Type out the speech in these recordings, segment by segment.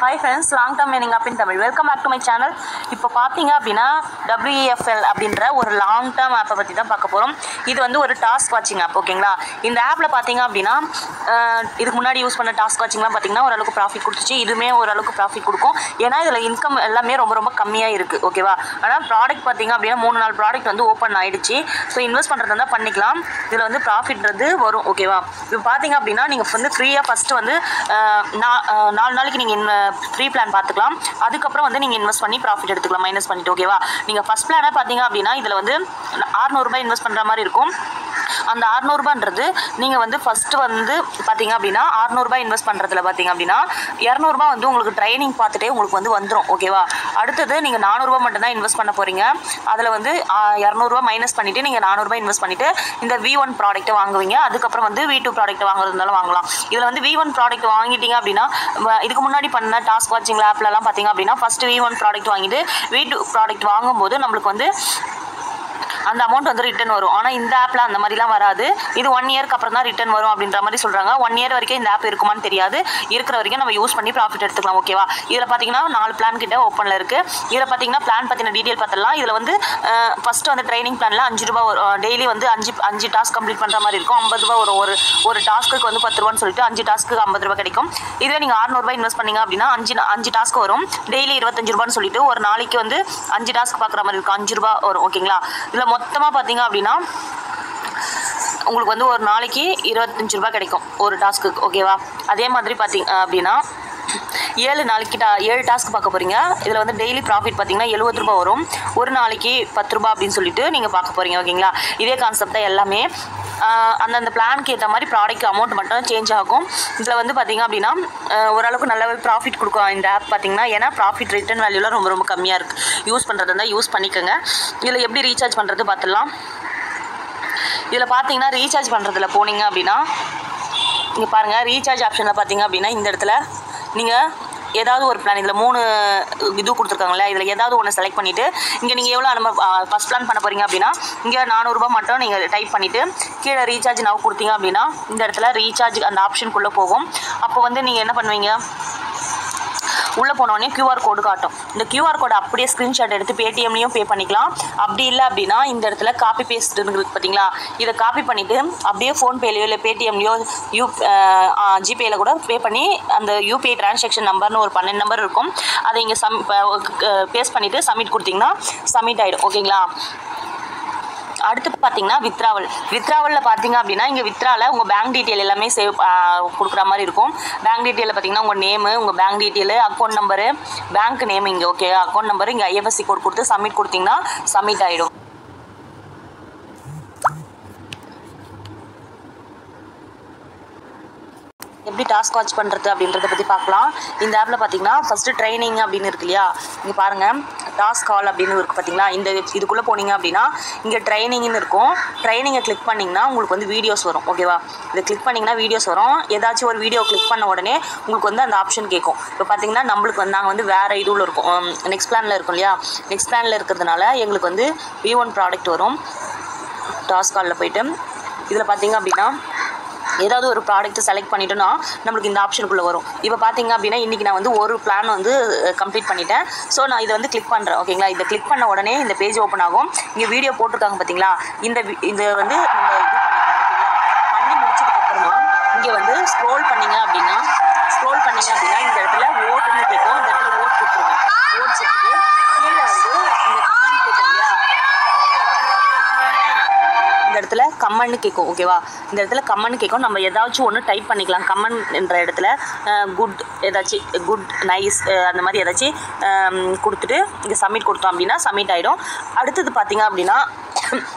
Hi friends, long term meaning up in Tamil. Welcome back to my channel. இப்போ பார்த்தீங்க அப்படின்னா WEFL அப்படின்ற ஒரு லாங் டேர்ம் ஆப்பை பற்றி தான் பார்க்க போகிறோம். இது வந்து ஒரு டாஸ்க் வாட்சிங் ஆப், ஓகேங்களா? இந்த ஆப்பில் பார்த்தீங்க அப்படின்னா இதுக்கு முன்னாடி யூஸ் பண்ண டாஸ்க் வாட்சிங்லாம் பார்த்தீங்கன்னா ஓரளவுக்கு ப்ராஃபிட் கொடுத்துச்சு. இதுவுமே ஓரளவுக்கு ப்ராஃபிட் கொடுக்கும். ஏன்னா இதில் இன்கம் எல்லாமே ரொம்ப கம்மியாக இருக்குது, ஓகேவா? ஆனால் ப்ராடக்ட் பார்த்தீங்க அப்படின்னா 3-4 ப்ராடக்ட் வந்து ஓப்பன் ஆகிடுச்சு. ஸோ இன்வெஸ்ட் பண்ணுறது தான் பண்ணிக்கலாம். இதில் வந்து ப்ராஃபிட்றது வரும், ஓகேவா? இப்போ பார்த்தீங்க அப்படின்னா நீங்கள் வந்து ஃப்ரீயாக ஃபஸ்ட்டு வந்து 4 நாளைக்கு நீங்கள் ஃப்ரீ பிளான் பார்த்துக்கலாம். அதுக்கப்புறம் வந்து நீங்கள் இன்வெஸ்ட் பண்ணி ப்ராஃபிட் எடுத்துக்கலாம், மைனஸ் பண்ணிட்டு, ஓகேவா? நீங்கள் ஃபஸ்ட் பிளானை பார்த்தீங்க அப்படின்னா இதில் வந்து 600 ரூபாய் இன்வெஸ்ட் பண்ணுற மாதிரி இருக்கும். அந்த 600 ரூபான்றது நீங்கள் வந்து ஃபஸ்ட்டு வந்து பார்த்தீங்க அப்படின்னா 600 ரூபாய் இன்வெஸ்ட் பண்ணுறதுல பார்த்தீங்க அப்படின்னா 200 ரூபாய் வந்து உங்களுக்கு ட்ரைனிங் பார்த்துட்டே உங்களுக்கு வந்து வந்துடும், ஓகேவா? அடுத்தது நீங்கள் 400 ரூபாய் மட்டும்தான் இன்வெஸ்ட் பண்ண போகிறீங்க. அதில் வந்து 200 ரூபாய் மைனஸ் பண்ணிவிட்டு நீங்கள் 400 ரூபாய் இன்வெஸ்ட் பண்ணிவிட்டு இந்த V1 ப்ராடக்ட்டை வாங்குவீங்க. அதுக்கப்புறம் வந்து V2 ப்ராடக்ட் வாங்குறதுனாலும் வாங்கலாம். இதில் வந்து V1 ப்ராடக்ட் வாங்கிட்டீங்க அப்படின்னா இதுக்கு முன்னாடி பண்ண டாஸ்க் வாட்சிங் ஆப்லலாம் பார்த்தீங்க அப்படின்னா ஃபஸ்ட்டு V1 ப்ராடக்ட் வாங்கிட்டு V2 ப்ராடக்ட் வாங்கும்போது நம்மளுக்கு வந்து அந்த அமௌண்ட் வந்து ரிட்டர்ன் வரும். ஆனால் இந்த ஆப்பில் அந்த மாதிரிலாம் வராது. இது 1 இயர்க்கு அப்புறம் தான் ரிட்டர்ன் வரும் அப்படின்ற மாதிரி சொல்கிறாங்க. 1 இயர் வரைக்கும் இந்த ஆப் இருக்குமான்னு தெரியாது. இருக்கிற வரைக்கும் நம்ம யூஸ் பண்ணி ப்ராஃபிட் எடுத்துக்கலாம், ஓகேவா? இதில் பார்த்தீங்கன்னா 4 பிளான் கிட்ட ஓப்பனில் இருக்குது. இதில் பார்த்தீங்கன்னா பிளான் பற்றின டீட்டெயில் பார்த்துடலாம். இதில் வந்து ஃபஸ்ட்டு வந்து ட்ரைனிங் பிளானில் 5 ரூபா டெய்லி வந்து 5 டாஸ்க் கம்ப்ளீட் பண்ணுற மாதிரி இருக்கும். 50 ரூபா ஒரு டாஸ்க்கு வந்து 10 ரூபான்னு சொல்லிட்டு 5 டாஸ்க்கு 50 ரூபா கிடைக்கும். இதே நீங்கள் 600 ரூபாய் இன்வெஸ்ட் பண்ணிங்க அப்படின்னா 5 டாஸ்க் வரும். டெய்லி 25 ரூபான்னு சொல்லிட்டு ஒரு நாளைக்கு வந்து 5 டாஸ்க் பார்க்குற மாதிரி இருக்கும். 5 ரூபா வரும், ஓகேங்களா? இதில் மொத்தமாக பார்த்தீங்க அப்படின்னா உங்களுக்கு வந்து ஒரு நாளைக்கு 25 ரூபாய் கிடைக்கும் ஒரு டாஸ்க்கு, ஓகேவா? அதே மாதிரி பார்த்தீங்க அப்படின்னா 7 டாஸ்க் பார்க்க போகிறீங்க. இதில் வந்து டெய்லி ப்ராஃபிட் பார்த்தீங்கன்னா 70 ரூபாய் வரும். ஒரு நாளைக்கு 10 ரூபாய் அப்படின்னு சொல்லிட்டு நீங்கள் பார்க்க போகிறீங்க, ஓகேங்களா? இதே கான்செப்ட் தான் எல்லாமே. அந்தந்த பிளானுக்கு ஏற்ற மாதிரி ப்ராடக்ட் அமௌண்ட் மட்டும் சேஞ்ச் ஆகும். இதில் வந்து பார்த்தீங்க அப்படின்னா ஓரளவுக்கு நல்லாவே ப்ராஃபிட் கொடுக்கும் இந்த ஆப் பார்த்தீங்கன்னா. ஏன்னா ப்ராஃபிட் ரிட்டர்ன் வேல்யூலாம் ரொம்ப கம்மியாக இருக்குது. யூஸ் பண்ணுறது இருந்தால் யூஸ் பண்ணிக்கோங்க. இதில் எப்படி ரீசார்ஜ் பண்ணுறது பார்த்துடலாம். இதில் பார்த்தீங்கன்னா ரீசார்ஜ் பண்ணுறதுல போனீங்க அப்படின்னா இங்கே பாருங்கள், ரீசார்ஜ் ஆப்ஷனில் பார்த்தீங்க அப்படின்னா இந்த இடத்துல நீங்கள் ஏதாவது ஒரு பிளான், இதில் 3 இது கொடுத்துருக்காங்களே, இதில் ஏதாவது ஒன்று செலக்ட் பண்ணிவிட்டு இங்கே நீங்கள் எவ்வளோ நம்ம ஃபஸ்ட் பிளான் பண்ண போகிறீங்க அப்படின்னா இங்கே 400 ரூபாய் மட்டும் நீங்கள் டைப் பண்ணிவிட்டு கீழே ரீசார்ஜ் நவ் கொடுத்தீங்க அப்படின்னா இந்த இடத்துல ரீசார்ஜ் அந்த ஆப்ஷனுக்குள்ளே போகும். அப்போ வந்து நீங்கள் என்ன பண்ணுவீங்க, உள்ளே போனோடனே QR கோடு காட்டும். இந்த QR கோடை அப்படியே ஸ்க்ரீன்ஷாட் எடுத்து பேடிஎம்லேயும் பே பண்ணிக்கலாம். அப்படி இல்லை அப்படின்னா இந்த இடத்துல காப்பி பேஸ்ட் இருக்குது பார்த்தீங்களா, இதை காப்பி பண்ணிவிட்டு அப்படியே ஃபோன்பேலையோ இல்லை பேடிஎம்லையோ ஜிபேயில் கூட பே பண்ணி அந்த UPI டிரான்சாக்ஷன் நம்பர்னு ஒரு 12 நம்பர் இருக்கும். அதை இங்கே பேஸ்ட் பண்ணிவிட்டு சப்மிட் கொடுத்தீங்கன்னா சப்மிட் ஆகிடும், ஓகேங்களா? அடுத்து பார்த்தீங்கன்னா வித்ராவலில் பார்த்தீங்க அப்படின்னா இங்கே வித்ராவில் உங்கள் பேங்க் டீட்டெயில் எல்லாமே சேவ் கொடுக்குற மாதிரி இருக்கும். பேங்க் டீட்டெயிலில் பார்த்தீங்கன்னா உங்கள் நேமு, உங்கள் bank detail, account number, bank name இங்கே, ஓகே, அக்கௌண்ட் நம்பரு, இங்கே IFSC கோட் கொடுத்து சப்மிட் கொடுத்தீங்கன்னா சப்மிட் ஆகிடும். எப்படி டாஸ்க் வாட்ச் பண்ணுறது அப்படின்றத பற்றி பார்க்கலாம். இந்த ஆப்பில் பார்த்தீங்கன்னா ஃபஸ்ட்டு ட்ரைனிங் அப்படின்னு இருக்கு இல்லையா, இங்கே பாருங்கள் டாஸ்க் கால் அப்படின்னு இருக்குது பார்த்தீங்களா. இதுக்குள்ளே போனீங்க அப்படின்னா இங்கே ட்ரைனிங்னு இருக்கும். ட்ரைனிங்கை கிளிக் பண்ணிங்கன்னா உங்களுக்கு வந்து வீடியோஸ் வரும், ஓகேவா? இதை கிளிக் பண்ணிங்கன்னா வீடியோஸ் வரும். ஏதாச்சும் ஒரு வீடியோ கிளிக் பண்ண உடனே உங்களுக்கு வந்து அந்த ஆப்ஷன் கேட்கும். இப்போ பார்த்தீங்கன்னா நம்மளுக்கு வந்து நாங்கள் வந்து வேறு இதுவில் இருக்கும், நெக்ஸ்ட் பிளானில் இருக்கும் இல்லையா. நெக்ஸ்ட் பிளானில் இருக்கிறதுனால எங்களுக்கு வந்து V1 ப்ராடக்ட் வரும். டாஸ்க் காலில் போய்ட்டு இதில் பார்த்தீங்க அப்படின்னா ஏதாவது ஒரு ப்ராடக்ட்டு செலக்ட் பண்ணிட்டோன்னா நம்மளுக்கு இந்த ஆப்ஷனுக்குள்ளே வரும். இப்போ பார்த்தீங்க அப்படின்னா இன்றைக்கி நான் வந்து ஒரு பிளான் வந்து கம்ப்ளீட் பண்ணிட்டேன். ஸோ நான் இதை வந்து கிளிக் பண்ணுறேன், ஓகேங்களா? இதை கிளிக் பண்ண உடனே இந்த பேஜ் ஓப்பன் ஆகும். இங்கே வீடியோ போட்டிருக்காங்க பார்த்தீங்களா, இதை வந்து நம்ம இது பண்ணி முடிச்சதுக்கப்புறமா இங்கே வந்து ஸ்க்ரோல் பண்ணிங்க அப்படின்னா இந்த இடத்துல ஓட்டுன்னு கேட்கும். இந்த இடத்துல ஓட் கொடுத்துருங்க. ஓட் சேர்த்துட்டு கீழே வந்து இந்த கமெண்ட் கேட்கும் இல்லையா, இந்த இடத்துல கமெண்ட் கேட்கும், ஓகேவா? இந்த இடத்துல கமெண்ட் கேட்கும். நம்ம ஏதாச்சும் ஒன்று டைப் பண்ணிக்கலாம். கமெண்ட் என்ற இடத்துல குட் நைஸ் அந்த மாதிரி ஏதாச்சும் கொடுத்துட்டு இங்கே சப்மிட் கொடுத்தோம் அப்படின்னா சப்மிட் ஆகிடும். அடுத்தது பார்த்தீங்க அப்படின்னா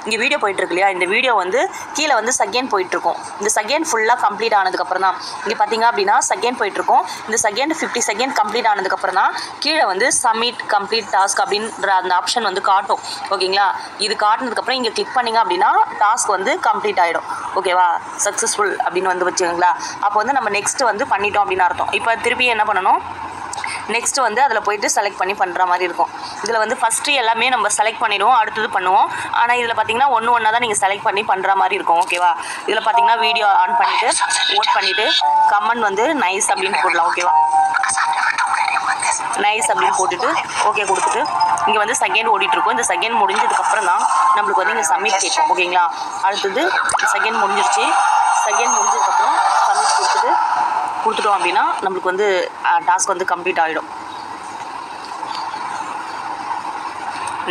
இங்கே வீடியோ போயிட்டுருக்கு இல்லையா, இந்த வீடியோ வந்து கீழே வந்து செகண்ட் போயிட்டுருக்கும். இந்த செகண்ட் ஃபுல்லாக கம்ப்ளீட் ஆனதுக்கப்புறம் தான் இங்கே பார்த்தீங்க அப்படின்னா செகண்ட் போயிட்டுருக்கும். இந்த செகண்ட் 50 செகண்ட் கம்ப்ளீட் ஆனதுக்கப்புறம் தான் கீழே வந்து சப்மிட் கம்ப்ளீட் டாஸ்க் அப்படின்ற அந்த ஆப்ஷன் வந்து காட்டும், ஓகேங்களா? இது காட்டினதுக்கப்புறம் இங்கே கிளிக் பண்ணிங்க அப்படின்னா டாஸ்க் வந்து கம்ப்ளீட் ஆகிடும், ஓகேவா? சக்ஸஸ்ஃபுல் அப்படின்னு வந்து வச்சுக்கோங்களா. அப்போ வந்து நம்ம நெக்ஸ்ட்டு வந்து பண்ணிட்டோம் அப்படின்னு அர்த்தம். இப்போ திருப்பி என்ன பண்ணணும், நெக்ஸ்ட் வந்து அதில் போய்ட்டு செலக்ட் பண்ணி பண்ணுற மாதிரி இருக்கும். இதில் வந்து ஃபஸ்ட்டு எல்லாமே நம்ம செலக்ட் பண்ணிவிடுவோம், அடுத்தது பண்ணுவோம். ஆனால் இதில் பார்த்தீங்கன்னா ஒன்றா தான் நீங்கள் செலக்ட் பண்ணி பண்ணுற மாதிரி இருக்கும், ஓகேவா? இதில் பார்த்தீங்கன்னா வீடியோ ஆன் பண்ணிவிட்டு ஓட் பண்ணிவிட்டு கமெண்ட் வந்து நைஸ் அப்படின்னு போடலாம், ஓகேவா? நைஸ் அப்படின்னு போட்டுட்டு ஓகே கொடுத்துட்டு இங்கே வந்து செகண்ட் ஓடிட்டுருக்கோம். இந்த செகண்ட் முடிஞ்சதுக்கப்புறம் தான் நம்மளுக்கு வந்து இங்கே சப்மிட் கேட்கும். ஓகேங்களா, அடுத்தது செகண்ட் முடிஞ்சிருச்சு. செகண்ட் முடிஞ்சதுக்கப்புறம் சப்மிட் கொடுத்துட்டோம் அப்படின்னா நம்மளுக்கு வந்து டாஸ்க் வந்து கம்ப்ளீட் ஆகிடும்.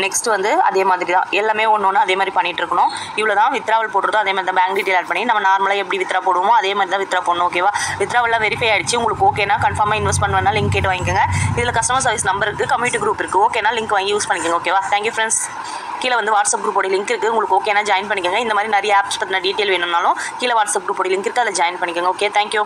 நெக்ஸ்ட் வந்து அதே மாதிரி தான் எல்லாமே ஒன்று அதே மாதிரி பண்ணிகிட்டு இருக்கணும். இவ்வளோ தான் வித்ராவல் போடுறதோ அதே மாதிரி தான் பேங்க் டீட்டெயில் ஆட் பண்ணி நம்ம நார்மலாக எப்படி வித்ரா போடுவோமோ அதே மாதிரி தான் வித்ரா பண்ணணும். ஓகேவா, வித்ராவெல்லாம் வெரிஃபை ஆகிடுச்சு. உங்களுக்கு ஓகேனா கன்ஃபார்மாக இன்வெஸ்ட் பண்ணுவேன்னா லிங்க் கேட்டு வாங்கிக்கோங்க. இதில் கஸ்டமர் சர்வீஸ் நம்பர் இருக்குது, கம்யூனிட்டி குரூப் இருக்குது. ஓகேனா லிங்க் வாங்கி யூஸ் பண்ணிக்கோங்க. ஓகேவா, தேங்க்யூ ஃப்ரெண்ட்ஸ். கீழே வந்து வாட்ஸ்அப் குரூப்போட லிங்க் இருக்குது. உங்களுக்கு ஓகேனா ஜாயின் பண்ணிக்கோங்க. இந்த மாதிரி நிறைய ஆப்ஸ் பற்றின டீட்டெயில் வேணும்னாலும் கீழே வாட்ஸ்அப் குரூப்போட லிங்க் இருக்குது, அதில் ஜாயின் பண்ணிக்கோங்க. Okay, thank you.